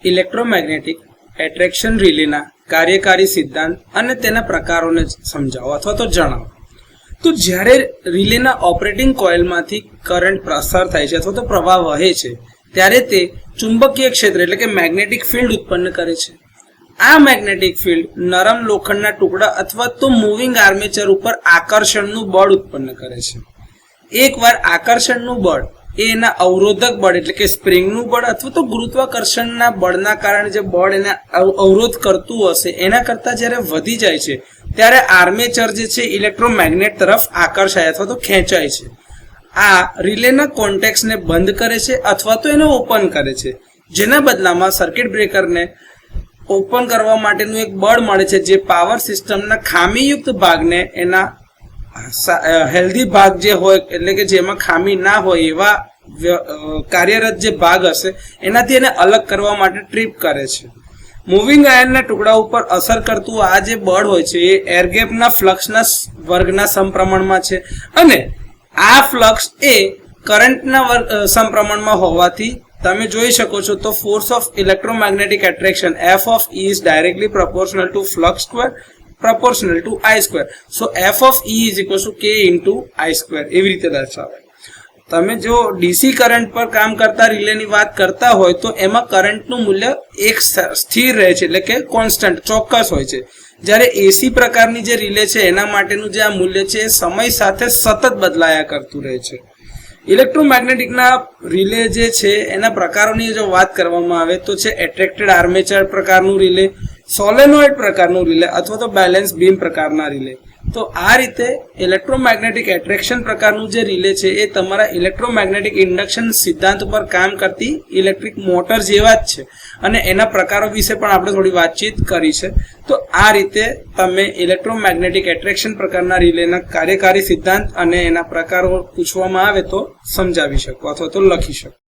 Electromagnetic attraction રિલેના કાર્યકારી સિદ્ધાંત અને તેના પ્રકારોને સમજાવો અથવા તો જણાવો. તો જ્યારે રિલેના ઓપરેટિંગ કોઇલમાંથી કરંટ પ્રસાર થાય છે અથવા તો પ્રવાહ વહે છે ત્યારે તે ચુંબકીય ક્ષેત્ર એટલે કે મેગ્નેટિક ફિલ્ડ ઉત્પન્ન કરે છે. આ મેગ્નેટિક ફિલ્ડ નરમ લોખંડના ટુકડા અથવા તો મૂવિંગ આર્મેચર ઉપર આકર્ષણનું બળ ઉત્પન્ન કરે છે. એકવાર આકર્ષણનું બળ એના અવરોધક બળ એટલે કે સ્પ્રિંગનું બળ અથવા તો ગુરુત્વાકર્ષણના બળના કારણે જે બળ એને અવરોધ કરતું હશે એના કરતાં જ્યારે વધી જાય છે ત્યારે આર્મેચર જે છે ઇલેક્ટ્રોમેગ્નેટ તરફ આકર્ષાય અથવા તો ખેંચાય છે. આ રિલેના કોન્ટેક્ટ્સને બંધ કરે છે અથવા તો એને ઓપન કરે છે, જેના બદલામાં સર્કિટ બ્રેકરને ઓપન કરવા માટેનું એક બળ મળે છે જે પાવર સિસ્ટમના ખામીયુક્ત ભાગને એના હેલ્ધી ભાગ જે હોય એટલે કે જેમાં ખામી ના હોય એવા કાર્યરત જે ભાગ હશે એનાથી એને અલગ કરવા માટે ટ્રીપ કરે છે. મૂવિંગ આયર્નના ટુકડા ઉપર અસર કરતું આ જે બળ હોય છે એ એરગેપના ફ્લક્સના વર્ગના સમપ્રમાણમાં છે અને આ ફ્લક્સ એ કરંટના સમપ્રમાણમાં હોવાથી તમે જોઈ શકો છો તો force of electromagnetic attraction F of E is directly proportional to flux square proportional to I square. So F of E is equals to K into I square એવી રીતે દર્શાવાય. તમે જો ડીસી કરંટ પર કામ કરતા રિલેની વાત કરતા હોય તો એમાં કરંટનું મૂલ્ય એક સ્થિર રહે છે એટલે કે કોન્સ્ટન્ટ ચોક્કસ હોય છે. જ્યારે એસી પ્રકારની જે રિલે છે એના માટેનું જે આ મૂલ્ય છે એ સમય સાથે સતત બદલાયા કરતું રહે છે. ઇલેક્ટ્રોમેગ્નેટિકના રિલે જે છે એના પ્રકારોની જો વાત કરવામાં આવે તો છે એટ્રેક્ટેડ આર્મેચર પ્રકારનું રિલે, સોલેનોઇડ પ્રકારનું રિલે અથવા તો બેલેન્સ બીમ પ્રકારના રિલે. તો આ રીતે ઇલેક્ટ્રોમેગ્નેટિક એટ્રેક્શન પ્રકારનું જે રિલે છે એ તમારા ઇલેક્ટ્રોમેગ્નેટિક ઇન્ડક્શન સિદ્ધાંત ઉપર કામ કરતી ઇલેક્ટ્રિક મોટર જેવા જ છે અને એના પ્રકારો વિશે પણ આપણે થોડી વાતચીત કરી છે. તો આ રીતે તમે ઇલેક્ટ્રોમેગ્નેટિક એટ્રેક્શન પ્રકારના રિલેના કાર્યકારી સિદ્ધાંત અને એના પ્રકારો પૂછવામાં આવે તો સમજાવી શકો અથવા તો લખી શકો.